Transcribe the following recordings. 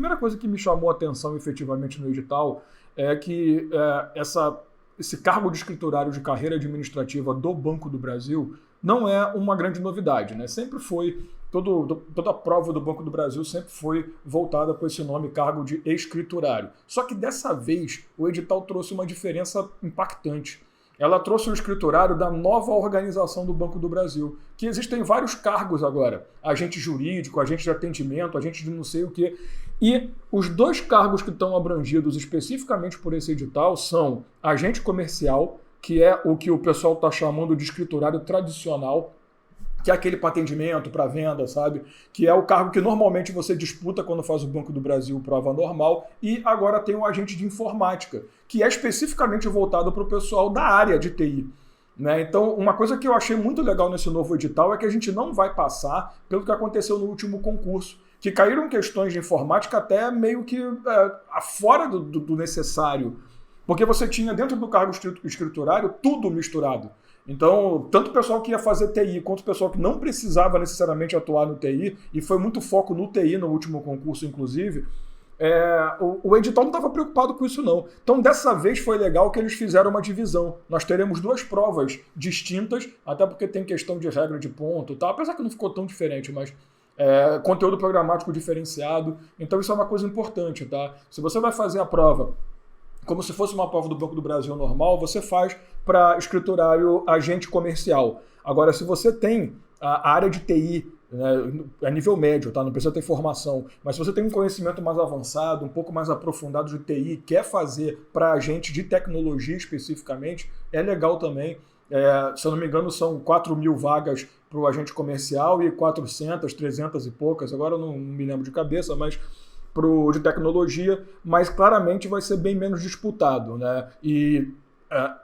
primeira coisa que me chamou a atenção efetivamente no edital é que esse cargo de escriturário de carreira administrativa do Banco do Brasil não é uma grande novidade, né? Sempre foi, toda a prova do Banco do Brasil sempre foi voltada com esse nome, cargo de escriturário. Só que dessa vez o edital trouxe uma diferença impactante. Ela trouxe o escriturário da nova organização do Banco do Brasil, que existem vários cargos agora, agente jurídico, agente de atendimento, agente de não sei o quê. E os dois cargos que estão abrangidos especificamente por esse edital são agente comercial, que é o que o pessoal está chamando de escriturário tradicional, que é aquele para atendimento, para venda, sabe? Que é o cargo que normalmente você disputa quando faz o Banco do Brasil prova normal. E agora tem o agente de informática, que é especificamente voltado para o pessoal da área de TI. Né? Então, uma coisa que eu achei muito legal nesse novo edital é que a gente não vai passar pelo que aconteceu no último concurso, que caíram questões de informática até meio que fora do necessário. Porque você tinha dentro do cargo escriturário tudo misturado. Então, tanto o pessoal que ia fazer TI quanto o pessoal que não precisava necessariamente atuar no TI, e foi muito foco no TI no último concurso, inclusive, o edital não estava preocupado com isso, não. Então, dessa vez foi legal que eles fizeram uma divisão. Nós teremos duas provas distintas, até porque tem questão de regra de ponto, tá? Apesar que não ficou tão diferente, mas conteúdo programático diferenciado. Então, isso é uma coisa importante, tá? Se você vai fazer a prova como se fosse uma prova do Banco do Brasil normal, você faz para escriturário agente comercial. Agora, se você tem a área de TI, né, a nível médio, tá? Não precisa ter formação, mas se você tem um conhecimento mais avançado, um pouco mais aprofundado de TI, quer fazer para agente de tecnologia especificamente, é legal também. Se eu não me engano, são 4.000 vagas para o agente comercial e 400, 300 e poucas, agora eu não me lembro de cabeça, mas de tecnologia, mas claramente vai ser bem menos disputado, né? E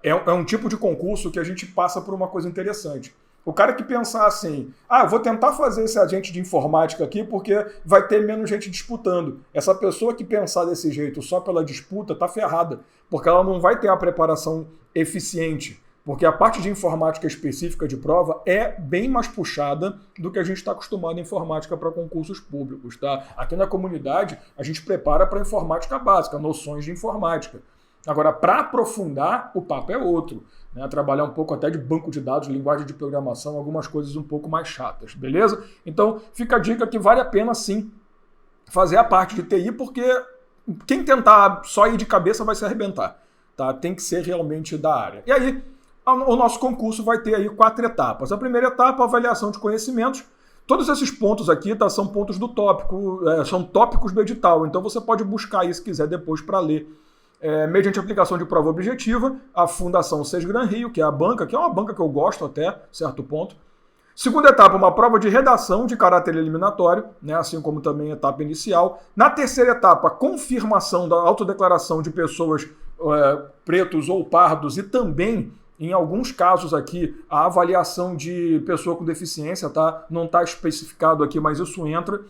é um tipo de concurso que a gente passa por uma coisa interessante. O cara que pensar assim, vou tentar fazer esse agente de informática aqui porque vai ter menos gente disputando. Essa pessoa que pensar desse jeito só pela disputa tá ferrada, porque ela não vai ter a preparação eficiente. Porque a parte de informática específica de prova é bem mais puxada do que a gente está acostumado em informática para concursos públicos, tá? Aqui na comunidade, a gente prepara para informática básica, noções de informática. Agora, para aprofundar, o papo é outro, né? Trabalhar um pouco até de banco de dados, linguagem de programação, algumas coisas um pouco mais chatas, beleza? Então, fica a dica que vale a pena, sim, fazer a parte de TI, porque quem tentar só ir de cabeça vai se arrebentar, tá? Tem que ser realmente da área. E aí, o nosso concurso vai ter aí 4 etapas. A primeira etapa, avaliação de conhecimentos. Todos esses pontos aqui, tá, são pontos do tópico, são tópicos do edital, então você pode buscar aí se quiser depois para ler. Mediante aplicação de prova objetiva, a Fundação Sesgran Rio, que é a banca, que é uma banca que eu gosto até certo ponto. Segunda etapa, uma prova de redação de caráter eliminatório, né, assim como também a etapa inicial. Na terceira etapa, confirmação da autodeclaração de pessoas pretos ou pardos e também, em alguns casos aqui, a avaliação de pessoa com deficiência, tá? Não está especificado aqui, mas isso entra.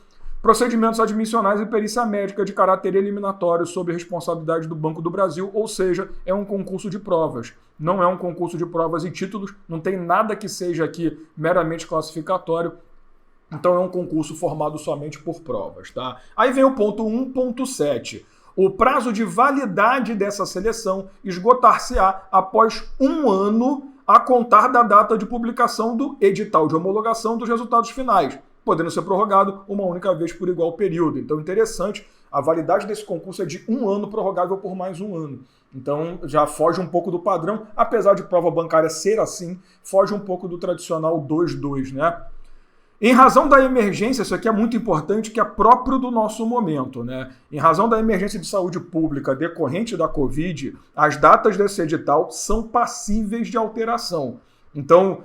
Procedimentos admissionais e perícia médica de caráter eliminatório sob responsabilidade do Banco do Brasil, ou seja, é um concurso de provas. Não é um concurso de provas e títulos, não tem nada que seja aqui meramente classificatório. Então é um concurso formado somente por provas, tá? Aí vem o ponto 1.7. O prazo de validade dessa seleção esgotar-se-á após 1 ano a contar da data de publicação do edital de homologação dos resultados finais, podendo ser prorrogado uma única vez por igual período. Então, interessante, a validade desse concurso é de 1 ano, prorrogável por mais 1 ano. Então, já foge um pouco do padrão, apesar de prova bancária ser assim, foge um pouco do tradicional 2-2, né? Em razão da emergência, isso aqui é muito importante, que é próprio do nosso momento, né? Em razão da emergência de saúde pública decorrente da Covid, as datas desse edital são passíveis de alteração. Então,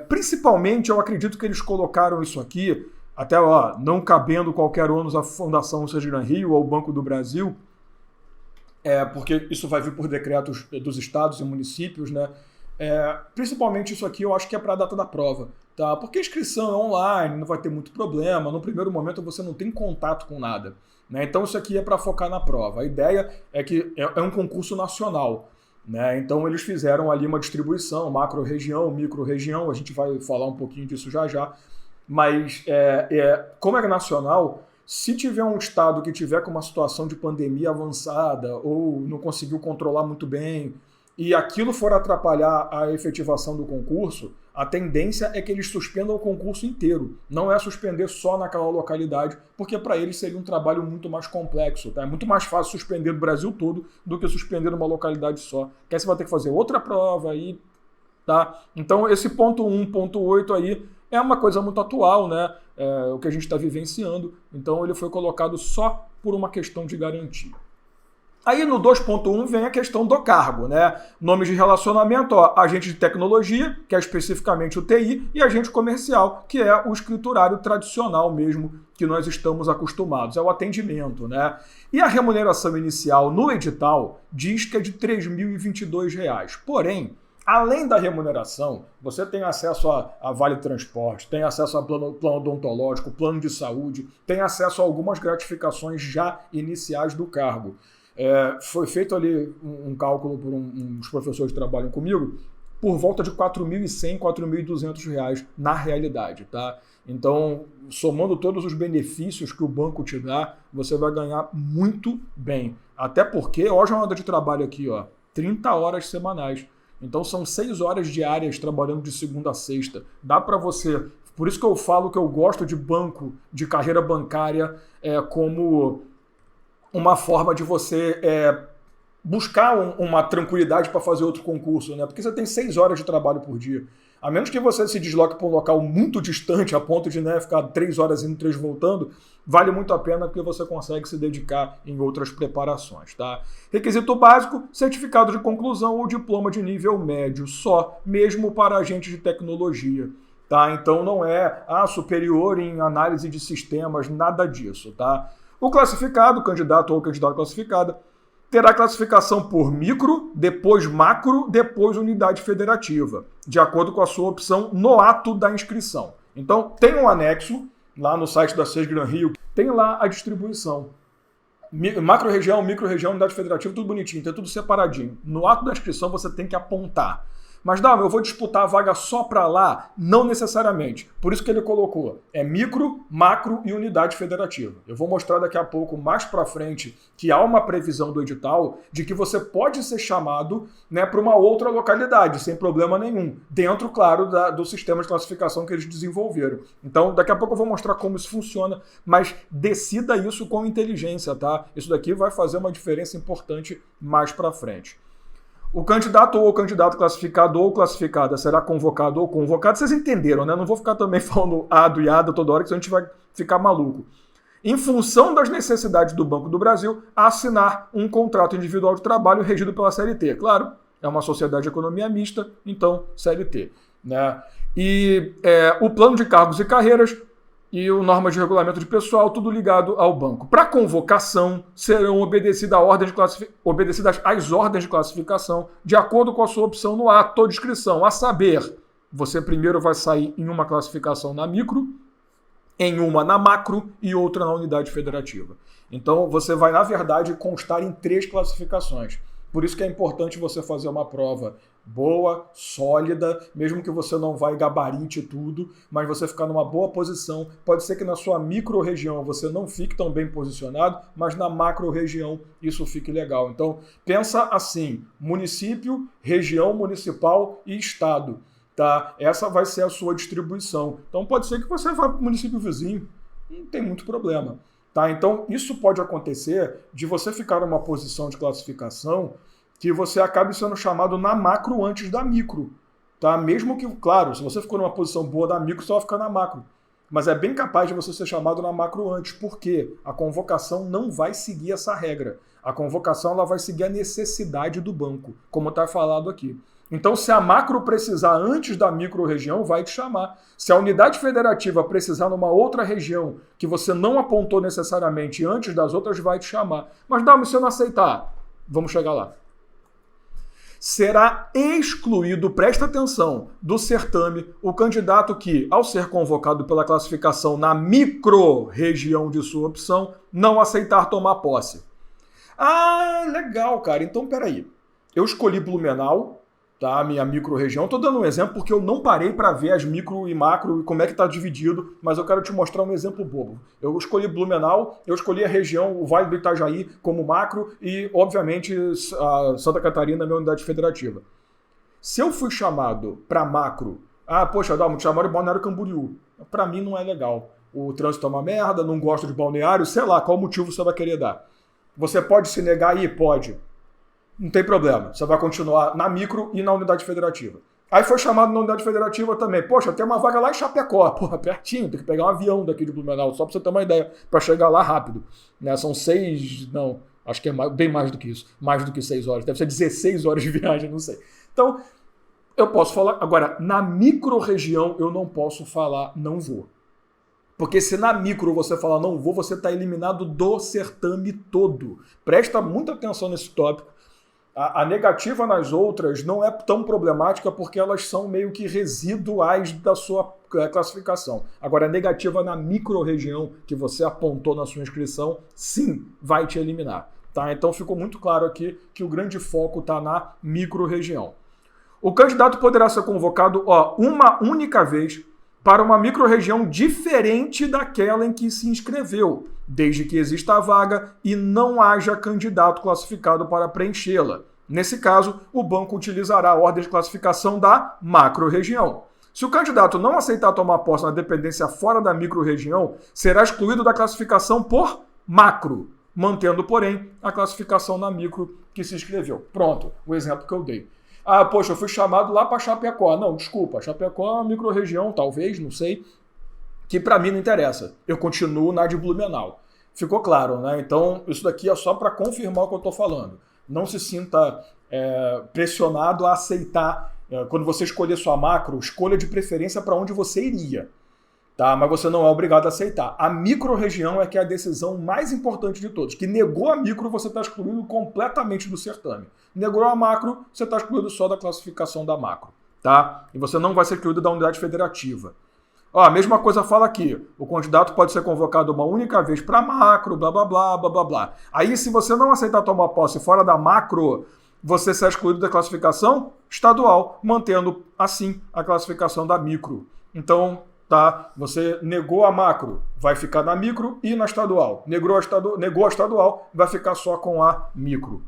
principalmente, eu acredito que eles colocaram isso aqui, até não cabendo qualquer ônus à Fundação Sesgran Rio ou ao Banco do Brasil, porque isso vai vir por decretos dos estados e municípios, né? Principalmente isso aqui eu acho que é para a data da prova, tá? Porque a inscrição é online, não vai ter muito problema, no primeiro momento você não tem contato com nada, né? Então isso aqui é para focar na prova. A ideia é que é um concurso nacional, né? Então eles fizeram ali uma distribuição, macro-região, micro-região, a gente vai falar um pouquinho disso já já, mas como é nacional, Se tiver um estado que tiver com uma situação de pandemia avançada ou não conseguiu controlar muito bem e aquilo for atrapalhar a efetivação do concurso, a tendência é que eles suspendam o concurso inteiro. Não é suspender só naquela localidade, porque para eles seria um trabalho muito mais complexo. Tá? É muito mais fácil suspender no Brasil todo do que suspender numa localidade só. Que aí você vai ter que fazer outra prova aí. Tá? Então esse ponto 1, ponto 8 aí é uma coisa muito atual, né? O que a gente está vivenciando. Então ele foi colocado só por uma questão de garantia. Aí no 2.1 vem a questão do cargo, né? Nomes de relacionamento, ó, agente de tecnologia, que é especificamente o TI, e agente comercial, que é o escriturário tradicional mesmo, que nós estamos acostumados, é o atendimento, né? E a remuneração inicial no edital diz que é de R$ 3.022. Porém, além da remuneração, você tem acesso a vale transporte, tem acesso a plano odontológico, plano de saúde, tem acesso a algumas gratificações já iniciais do cargo. Foi feito ali um cálculo por uns professores que trabalham comigo, por volta de R$ 4.100, R$ 4.200 na realidade, tá? Então, somando todos os benefícios que o banco te dá, você vai ganhar muito bem. Até porque, ó a jornada de trabalho aqui, ó, 30 horas semanais. Então são 6 horas diárias trabalhando de segunda a sexta. Dá para você... Por isso que eu falo que eu gosto de banco, de carreira bancária, como uma forma de você buscar uma tranquilidade para fazer outro concurso, né? Porque você tem 6 horas de trabalho por dia. A menos que você se desloque para um local muito distante, a ponto de ficar 3 horas indo, 3 voltando, vale muito a pena porque você consegue se dedicar em outras preparações, tá? Requisito básico, certificado de conclusão ou diploma de nível médio só, mesmo para agentes de tecnologia, tá? Então não é superior em análise de sistemas, nada disso, tá? O classificado, candidato ou candidata classificada, terá classificação por micro, depois macro, depois unidade federativa, de acordo com a sua opção no ato da inscrição. Então, tem um anexo lá no site da SES Gran Rio, tem lá a distribuição. Macro-região, micro-região, unidade federativa, tudo bonitinho, tem tudo separadinho. No ato da inscrição você tem que apontar. Mas, eu vou disputar a vaga só para lá? Não necessariamente. Por isso que ele colocou micro, macro e unidade federativa. Eu vou mostrar daqui a pouco, mais para frente, que há uma previsão do edital de que você pode ser chamado para uma outra localidade, sem problema nenhum. Dentro, claro, do sistema de classificação que eles desenvolveram. Então, daqui a pouco eu vou mostrar como isso funciona, mas decida isso com inteligência, tá? Isso daqui vai fazer uma diferença importante mais para frente. O candidato ou candidato classificado ou classificada será convocado ou convocado. Vocês entenderam, né? Não vou ficar também falando ado e ada toda hora, que senão a gente vai ficar maluco. Em função das necessidades do Banco do Brasil, a assinar um contrato individual de trabalho regido pela CLT. Claro, é uma sociedade de economia mista, então CLT, né? E o plano de cargos e carreiras e o norma de regulamento de pessoal, tudo ligado ao banco. Para convocação, serão obedecidas as ordens de classificação, de acordo com a sua opção no ato de inscrição. A saber, você primeiro vai sair em uma classificação na micro, em uma na macro e outra na unidade federativa. Então, você vai, na verdade, constar em 3 classificações. Por isso que é importante você fazer uma prova boa, sólida, mesmo que você não vai gabarite tudo, mas você ficar numa boa posição. Pode ser que na sua micro-região você não fique tão bem posicionado, mas na macro-região isso fique legal. Então, pensa assim, município, região municipal e estado. Tá? Essa vai ser a sua distribuição. Então, pode ser que você vá para o município vizinho, não tem muito problema. Tá? Então, isso pode acontecer de você ficar numa posição de classificação que você acabe sendo chamado na macro antes da micro. Tá? Mesmo que, claro, se você ficou numa posição boa da micro, você vai ficar na macro. Mas é bem capaz de você ser chamado na macro antes. Por quê? A convocação não vai seguir essa regra. A convocação ela vai seguir a necessidade do banco, como está falado aqui. Então, se a macro precisar antes da micro-região, vai te chamar. Se a unidade federativa precisar numa outra região que você não apontou necessariamente antes das outras, vai te chamar. Mas, se eu não aceitar, vamos chegar lá. Será excluído, presta atenção, do certame o candidato que, ao ser convocado pela classificação na micro-região de sua opção, não aceitar tomar posse. Ah, legal, cara. Então, peraí. Eu escolhi Blumenau, tá? Minha micro-região. Estou dando um exemplo porque eu não parei para ver as micro e macro e como é que está dividido, mas eu quero te mostrar um exemplo bobo. Eu escolhi Blumenau, eu escolhi a região, o Vale do Itajaí como macro e, obviamente, a Santa Catarina, minha unidade federativa. Se eu fui chamado para macro, poxa, Adalmo, te chamaram de Balneário Camboriú. Para mim não é legal. O trânsito é uma merda, não gosto de balneário, sei lá, qual motivo você vai querer dar. Você pode se negar aí? Pode. Não tem problema. Você vai continuar na micro e na unidade federativa. Aí foi chamado na unidade federativa também. Poxa, tem uma vaga lá em Chapecó. Porra, pertinho, tem que pegar um avião daqui de Blumenau, só pra você ter uma ideia, para chegar lá rápido. Né? São 6, não, acho que é bem mais do que isso. Mais do que 6 horas. Deve ser 16 horas de viagem, não sei. Então, eu posso falar. Agora, na micro-região, eu não posso falar não vou. Porque se na micro você falar não vou, você está eliminado do certame todo. Presta muita atenção nesse tópico. A negativa nas outras não é tão problemática porque elas são meio que residuais da sua classificação. Agora, a negativa na micro-região que você apontou na sua inscrição, sim, vai te eliminar. Tá? Então ficou muito claro aqui que o grande foco está na micro-região. O candidato poderá ser convocado uma única vez para uma micro-região diferente daquela em que se inscreveu, desde que exista a vaga e não haja candidato classificado para preenchê-la. Nesse caso, o banco utilizará a ordem de classificação da macro-região. Se o candidato não aceitar tomar posse na dependência fora da micro-região, será excluído da classificação por macro, mantendo, porém, a classificação na micro que se inscreveu. Pronto, o exemplo que eu dei. Poxa, eu fui chamado lá para Chapecó. Não, desculpa, Chapecó é uma micro-região, talvez, não sei, que para mim não interessa. Eu continuo na de Blumenau. Ficou claro, né? Então, isso daqui é só para confirmar o que eu estou falando. Não se sinta pressionado a aceitar. Quando você escolher sua macro, escolha de preferência para onde você iria. Tá? Mas você não é obrigado a aceitar. A micro-região é que é a decisão mais importante de todos. Que negou a micro, você está excluído completamente do certame. Negou a macro, você está excluído só da classificação da macro. Tá? E você não vai ser excluído da unidade federativa. A mesma coisa fala aqui. O candidato pode ser convocado uma única vez para macro, blá, blá, blá, blá, blá, blá. Aí, se você não aceitar tomar posse fora da macro, você será excluído da classificação estadual, mantendo, assim, a classificação da micro. Então, tá, você negou a macro, vai ficar na micro e na estadual. Negou a estadual, vai ficar só com a micro.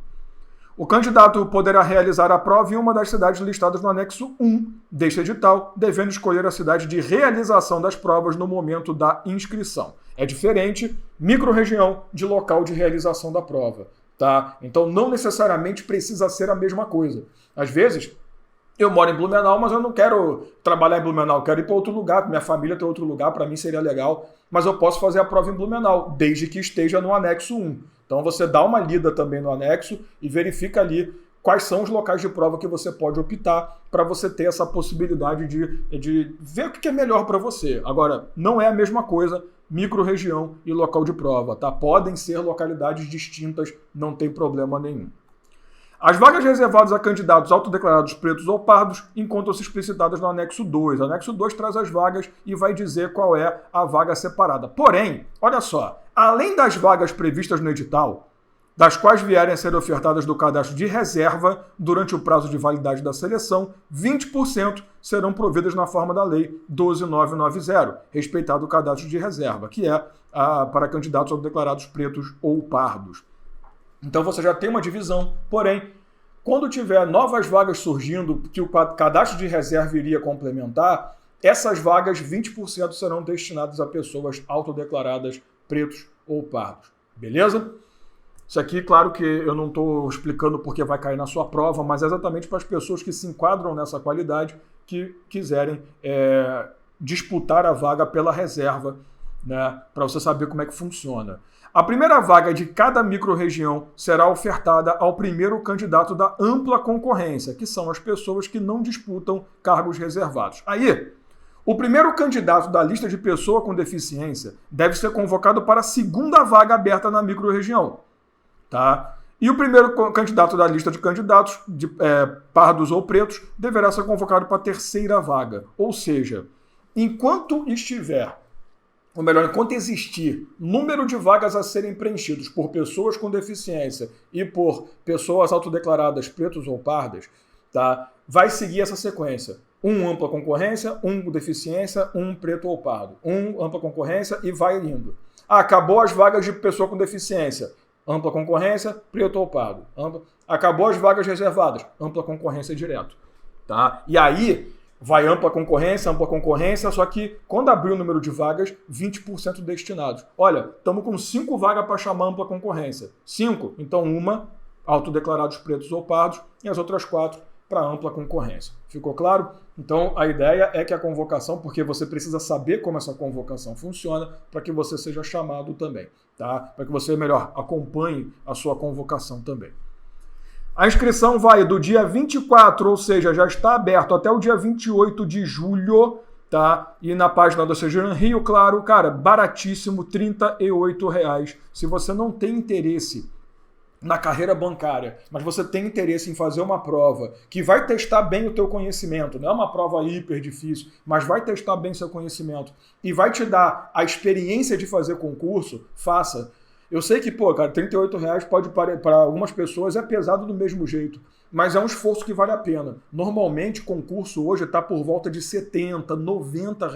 O candidato poderá realizar a prova em uma das cidades listadas no anexo 1 deste edital, devendo escolher a cidade de realização das provas no momento da inscrição. É diferente micro-região de local de realização da prova. Tá? Então não necessariamente precisa ser a mesma coisa. Às vezes, eu moro em Blumenau, mas eu não quero trabalhar em Blumenau, quero ir para outro lugar, minha família tem outro lugar, para mim seria legal, mas eu posso fazer a prova em Blumenau, desde que esteja no anexo 1. Então você dá uma lida também no anexo e verifica ali quais são os locais de prova que você pode optar para você ter essa possibilidade de ver o que é melhor para você. Agora, não é a mesma coisa micro-região e local de prova, tá? Podem ser localidades distintas, não tem problema nenhum. As vagas reservadas a candidatos autodeclarados pretos ou pardos encontram-se explicitadas no anexo 2. O anexo 2 traz as vagas e vai dizer qual é a vaga separada. Porém, olha só, além das vagas previstas no edital, das quais vierem a ser ofertadas do cadastro de reserva durante o prazo de validade da seleção, 20% serão providas na forma da Lei 12.990, respeitado o cadastro de reserva, que é para candidatos autodeclarados pretos ou pardos. Então você já tem uma divisão, porém, quando tiver novas vagas surgindo que o cadastro de reserva iria complementar, essas vagas, 20% serão destinadas a pessoas autodeclaradas pretos ou pardos. Beleza? Isso aqui, claro que eu não estou explicando porque vai cair na sua prova, mas é exatamente para as pessoas que se enquadram nessa qualidade, que quiserem disputar a vaga pela reserva, né, para você saber como é que funciona. A primeira vaga de cada micro-região será ofertada ao primeiro candidato da ampla concorrência, que são as pessoas que não disputam cargos reservados. Aí, o primeiro candidato da lista de pessoa com deficiência deve ser convocado para a segunda vaga aberta na micro-região. Tá? E o primeiro candidato da lista de candidatos, pardos ou pretos, deverá ser convocado para a terceira vaga. Ou seja, enquanto existir número de vagas a serem preenchidos por pessoas com deficiência e por pessoas autodeclaradas pretos ou pardas, tá? vai seguir essa sequência. Um ampla concorrência, um deficiência, um preto ou pardo. Um ampla concorrência e vai indo. Acabou as vagas de pessoa com deficiência. Ampla concorrência, preto ou pardo. Acabou as vagas reservadas. Ampla concorrência direto. Tá? E aí vai ampla concorrência, só que quando abrir o número de vagas, 20% destinados. Olha, estamos com 5 vagas para chamar ampla concorrência. 5, então uma, autodeclarados pretos ou pardos, e as outras 4 para ampla concorrência. Ficou claro? Então a ideia é que a convocação, porque você precisa saber como essa convocação funciona para que você seja chamado também, tá? Para que você, melhor, acompanhe a sua convocação também. A inscrição vai do dia 24, ou seja, já está aberto até o dia 28 de julho, tá? E na página da Seja Rio, claro, cara, baratíssimo, R$ 38,00. Se você não tem interesse na carreira bancária, mas você tem interesse em fazer uma prova que vai testar bem o teu conhecimento, não é uma prova hiper difícil, mas vai testar bem seu conhecimento e vai te dar a experiência de fazer concurso, faça. Eu sei que, pô, cara, R$ 38,00 pode, para algumas pessoas, é pesado do mesmo jeito, mas é um esforço que vale a pena. Normalmente, concurso hoje está por volta de R$ 70, R$ 90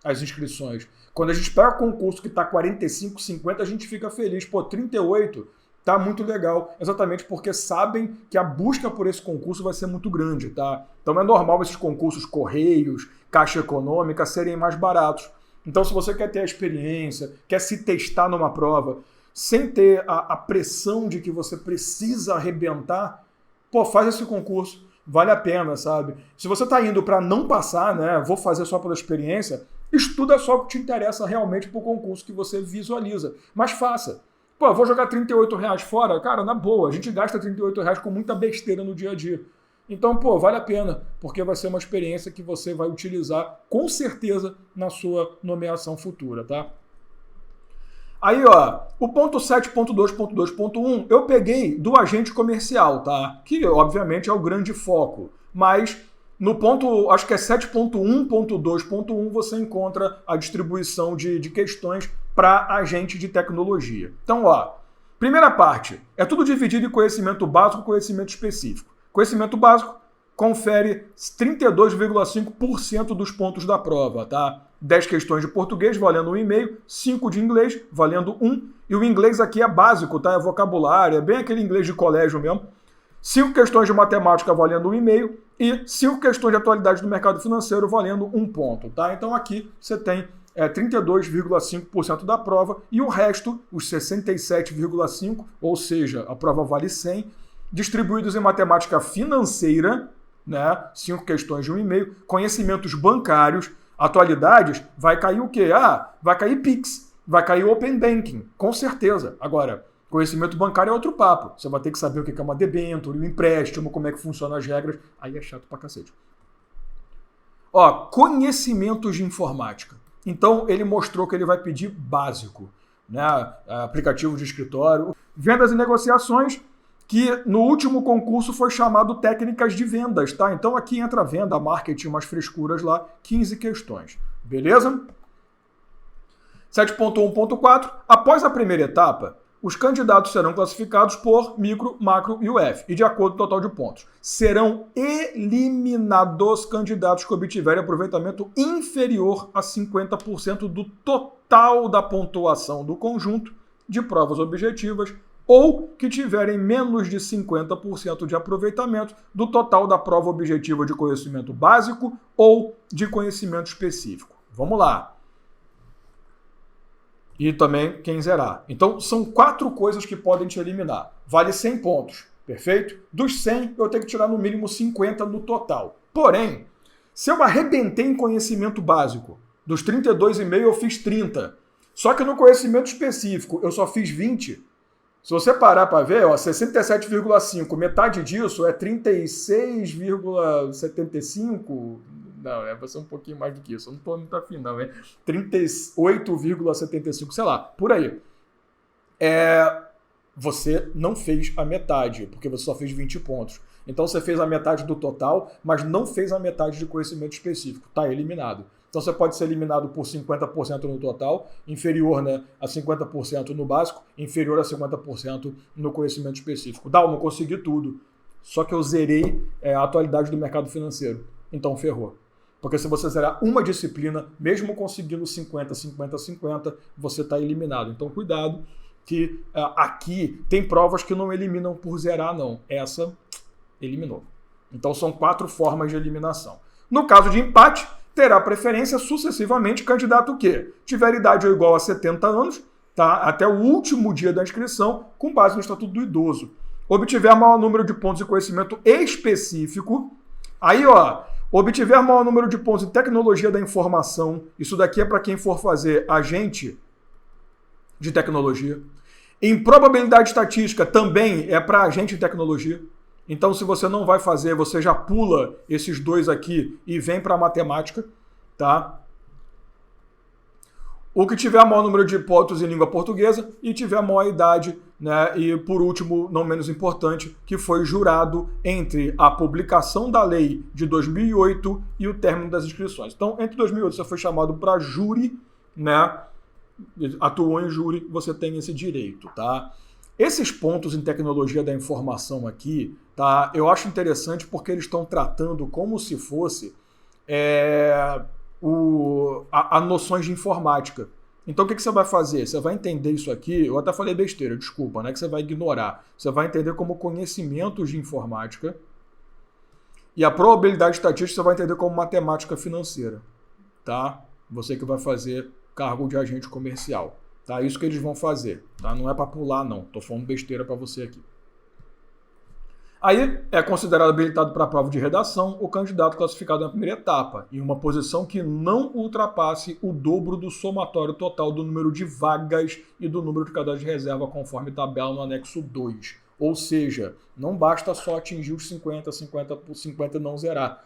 as inscrições. Quando a gente pega concurso que está 45, 50, a gente fica feliz. Pô, 38 tá muito legal, exatamente porque sabem que a busca por esse concurso vai ser muito grande, tá? Então é normal esses concursos Correios, Caixa Econômica serem mais baratos. Então, se você quer ter a experiência, quer se testar numa prova, sem ter a pressão de que você precisa arrebentar, pô, faz esse concurso, vale a pena, sabe? Se você está indo para não passar, né, vou fazer só pela experiência, estuda só o que te interessa realmente para o concurso que você visualiza, mas faça. Pô, vou jogar R$ 38,00 fora? Cara, na boa, a gente gasta R$ 38,00 com muita besteira no dia a dia. Então, pô, vale a pena, porque vai ser uma experiência que você vai utilizar com certeza na sua nomeação futura, tá? Aí, ó, o ponto 7.2.2.1 eu peguei do agente comercial, tá? Que, obviamente, é o grande foco. Mas no ponto, acho que é 7.1.2.1, você encontra a distribuição de questões para agente de tecnologia. Então, ó, primeira parte, é tudo dividido em conhecimento básico e conhecimento específico. Conhecimento básico confere 32,5% dos pontos da prova, tá? 10 questões de português, valendo 1,5, 5 de inglês, valendo 1, e o inglês aqui é básico, tá? É vocabulário, é bem aquele inglês de colégio mesmo. 5 questões de matemática, valendo 1,5, e 5 questões de atualidade do mercado financeiro, valendo 1 ponto, tá? Então aqui você tem 32,5% da prova, e o resto, os 67,5%, ou seja, a prova vale 100, distribuídos em matemática financeira, né? 5 questões de 1,5, conhecimentos bancários, atualidades, vai cair o quê? Vai cair Pix, vai cair Open Banking, com certeza. Agora, conhecimento bancário é outro papo. Você vai ter que saber o que é uma debênture, um empréstimo, como é que funcionam as regras. Aí é chato pra cacete. Ó, conhecimentos de informática. Então, ele mostrou que ele vai pedir básico, né? Aplicativo de escritório. Vendas e negociações, que no último concurso foi chamado técnicas de vendas, tá? Então aqui entra venda, marketing, umas frescuras lá, 15 questões. Beleza? 7.1.4. Após a primeira etapa, os candidatos serão classificados por micro, macro e UF, e de acordo com o total de pontos. Serão eliminados candidatos que obtiverem aproveitamento inferior a 50% do total da pontuação do conjunto de provas objetivas ou que tiverem menos de 50% de aproveitamento do total da prova objetiva de conhecimento básico ou de conhecimento específico. Vamos lá. E também quem zerar. Então, são 4 coisas que podem te eliminar. Vale 100 pontos, perfeito? Dos 100, eu tenho que tirar no mínimo 50 no total. Porém, se eu arrebentei em conhecimento básico, dos 32,5 eu fiz 30. Só que no conhecimento específico eu só fiz 20. Se você parar para ver, 67,5, metade disso é 36,75. Não, vai ser um pouquinho mais do que isso. Eu não estou muito afim, não. 38,75, sei lá, por aí. Você não fez a metade, porque você só fez 20 pontos. Então você fez a metade do total, mas não fez a metade de conhecimento específico. Está eliminado. Então você pode ser eliminado por 50% no total, inferior, né, a 50% no básico, inferior a 50% no conhecimento específico. Não consegui tudo. Só que eu zerei a atualidade do mercado financeiro. Então ferrou. Porque se você zerar uma disciplina, mesmo conseguindo 50, 50, 50, você está eliminado. Então cuidado que aqui tem provas que não eliminam por zerar, não. Essa eliminou. Então são 4 formas de eliminação. No caso de empate, terá preferência sucessivamente candidato que tiver idade ou igual a 70 anos, tá? Até o último dia da inscrição, com base no Estatuto do Idoso. Obtiver maior número de pontos de conhecimento específico. Aí, obtiver maior número de pontos em tecnologia da informação. Isso daqui é para quem for fazer agente de tecnologia. Em probabilidade estatística também é para agente de tecnologia. Então, se você não vai fazer, você já pula esses 2 aqui e vem para a matemática, tá? O que tiver maior número de pontos em língua portuguesa e tiver maior idade, né? E, por último, não menos importante, que foi jurado entre a publicação da lei de 2008 e o término das inscrições. Então, entre 2008 você foi chamado para júri, né? Atuou em júri, você tem esse direito, tá? Esses pontos em tecnologia da informação aqui, tá? Eu acho interessante porque eles estão tratando como se fosse noções de informática. Então o que você vai fazer? Você vai entender isso aqui, eu até falei besteira, desculpa, né? Que você vai ignorar. Você vai entender como conhecimentos de informática e a probabilidade estatística você vai entender como matemática financeira, tá? Você que vai fazer cargo de agente comercial. Tá? Isso que eles vão fazer. Tá? Não é para pular, não. Tô falando besteira para você aqui. Aí é considerado habilitado para a prova de redação o candidato classificado na primeira etapa, em uma posição que não ultrapasse o dobro do somatório total do número de vagas e do número de cadastro de reserva, conforme tabela no anexo 2. Ou seja, não basta só atingir os 50, 50 por 50 e não zerar.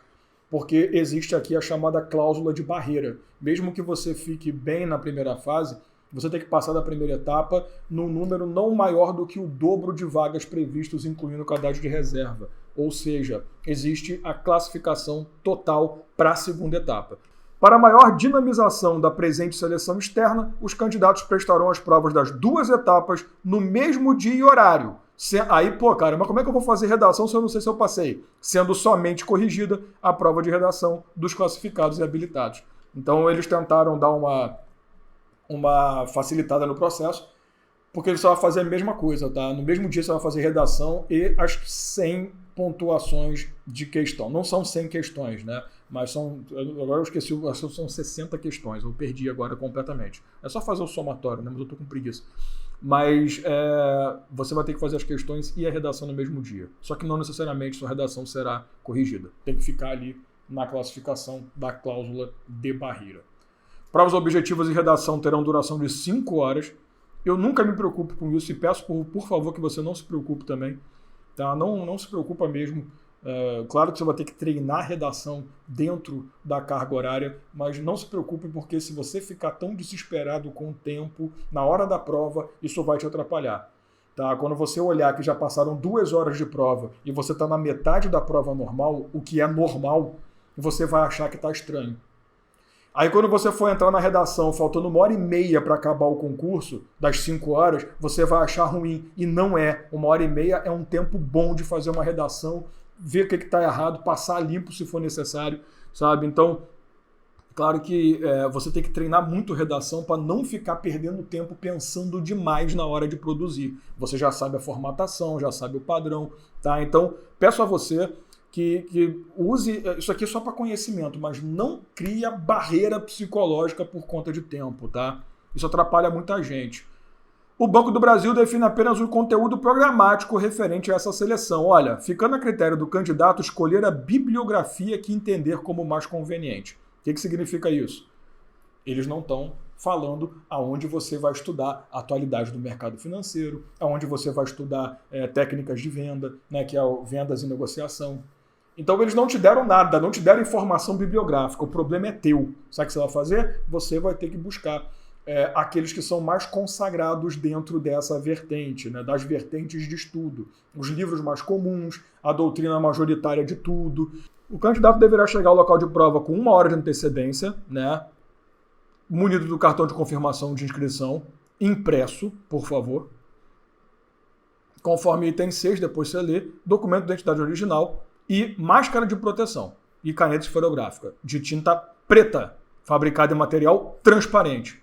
Porque existe aqui a chamada cláusula de barreira. Mesmo que você fique bem na primeira fase, você tem que passar da primeira etapa num número não maior do que o dobro de vagas previstos, incluindo o cadastro de reserva. Ou seja, existe a classificação total para a segunda etapa. Para maior dinamização da presente seleção externa, os candidatos prestarão as provas das 2 etapas no mesmo dia e horário. Aí, mas como é que eu vou fazer redação se eu não sei se eu passei? Sendo somente corrigida a prova de redação dos classificados e habilitados. Então, eles tentaram dar uma facilitada no processo, porque você vai fazer a mesma coisa, tá? No mesmo dia você vai fazer redação e as 100 pontuações de questão. Não são 100 questões, né? Mas agora eu esqueci, são 60 questões, eu perdi agora completamente. É só fazer o somatório, né? Mas eu tô com preguiça. Mas você vai ter que fazer as questões e a redação no mesmo dia. Só que não necessariamente sua redação será corrigida. Tem que ficar ali na classificação da cláusula de barreira. Provas objetivas e redação terão duração de 5 horas. Eu nunca me preocupo com isso e peço, por favor, que você não se preocupe também. Tá? Não se preocupa mesmo. Claro que você vai ter que treinar redação dentro da carga horária, mas não se preocupe porque se você ficar tão desesperado com o tempo, na hora da prova, isso vai te atrapalhar. Tá? Quando você olhar que já passaram 2 horas de prova e você está na metade da prova normal, o que é normal, você vai achar que está estranho. Aí quando você for entrar na redação, faltando 1h30 para acabar o concurso, das 5 horas, você vai achar ruim. E não é. 1h30 é um tempo bom de fazer uma redação, ver o que está errado, passar limpo se for necessário, sabe? Então, claro que você tem que treinar muito redação para não ficar perdendo tempo pensando demais na hora de produzir. Você já sabe a formatação, já sabe o padrão, tá? Então, peço a você que use isso aqui só para conhecimento, mas não cria barreira psicológica por conta de tempo, tá? Isso atrapalha muita gente. O Banco do Brasil define apenas o conteúdo programático referente a essa seleção. Olha, ficando a critério do candidato escolher a bibliografia que entender como mais conveniente. O que significa isso? Eles não estão falando aonde você vai estudar a atualidade do mercado financeiro, aonde você vai estudar técnicas de venda, né, que é vendas e negociação. Então eles não te deram nada, não te deram informação bibliográfica, o problema é teu. Sabe o que você vai fazer? Você vai ter que buscar aqueles que são mais consagrados dentro dessa vertente, né, das vertentes de estudo. Os livros mais comuns, a doutrina majoritária de tudo. O candidato deverá chegar ao local de prova com 1 hora de antecedência, né, munido do cartão de confirmação de inscrição, impresso, por favor. conforme item 6, depois você lê, documento de identidade original e máscara de proteção e caneta esferográfica de tinta preta, fabricada em material transparente.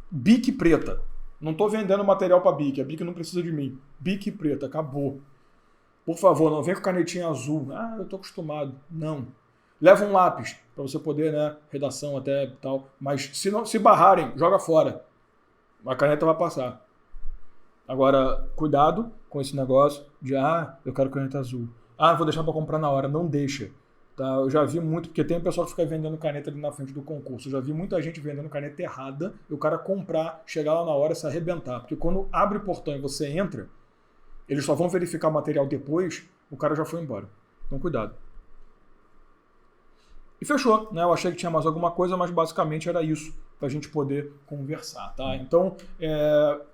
Bic preta. Não estou vendendo material para Bic, a Bic não precisa de mim. Bic preta, acabou. Por favor, não vem com canetinha azul. Ah, eu estou acostumado. Não. Leva um lápis, para você poder, né, redação até e tal. Mas se barrarem, joga fora. A caneta vai passar. Agora, cuidado com esse negócio de, eu quero caneta azul. Vou deixar para comprar na hora. Não deixa. Tá? Eu já vi muito, porque tem um pessoal que fica vendendo caneta ali na frente do concurso. Eu já vi muita gente vendendo caneta errada e o cara comprar, chegar lá na hora e se arrebentar. Porque quando abre o portão e você entra, eles só vão verificar o material depois, o cara já foi embora. Então, cuidado. E fechou, né? Eu achei que tinha mais alguma coisa, mas basicamente era isso, para a gente poder conversar, tá? Então,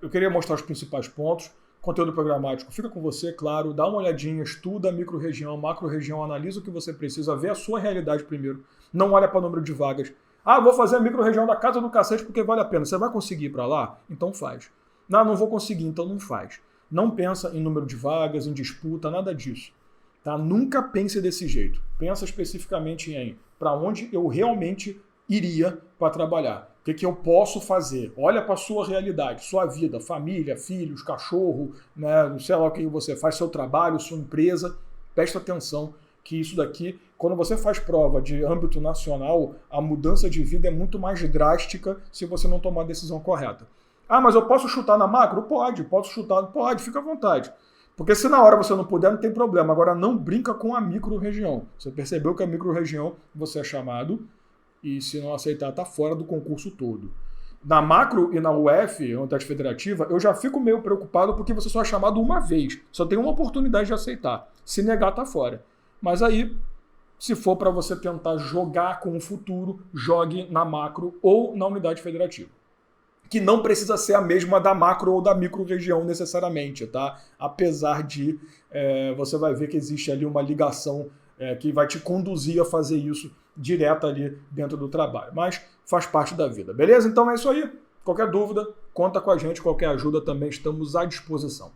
eu queria mostrar os principais pontos. Conteúdo programático fica com você, claro, dá uma olhadinha, estuda a micro-região, macro-região, analisa o que você precisa, vê a sua realidade primeiro. Não olha para o número de vagas. Vou fazer a micro-região da casa do cacete porque vale a pena. Você vai conseguir ir para lá? Então faz. Não vou conseguir, então não faz. Não pensa em número de vagas, em disputa, nada disso. Tá? Nunca pense desse jeito. Pensa especificamente em para onde eu realmente iria para trabalhar. O que eu posso fazer? Olha para a sua realidade, sua vida, família, filhos, cachorro, né, sei lá o que você faz, seu trabalho, sua empresa. Presta atenção que isso daqui, quando você faz prova de âmbito nacional, a mudança de vida é muito mais drástica se você não tomar a decisão correta. Mas eu posso chutar na macro? Pode, fica à vontade. Porque se na hora você não puder, não tem problema. Agora não brinca com a micro-região. Você percebeu que a micro-região você é chamado e se não aceitar, tá fora do concurso todo. Na macro e na UF, Universidade Federativa, eu já fico meio preocupado porque você só é chamado uma vez. Só tem uma oportunidade de aceitar. Se negar, tá fora. Mas aí, se for para você tentar jogar com o futuro, jogue na macro ou na unidade federativa. Que não precisa ser a mesma da macro ou da micro-região necessariamente, tá? Apesar de você vai ver que existe ali uma ligação que vai te conduzir a fazer isso direto ali dentro do trabalho. Mas faz parte da vida, beleza? Então é isso aí. Qualquer dúvida, conta com a gente. Qualquer ajuda também estamos à disposição.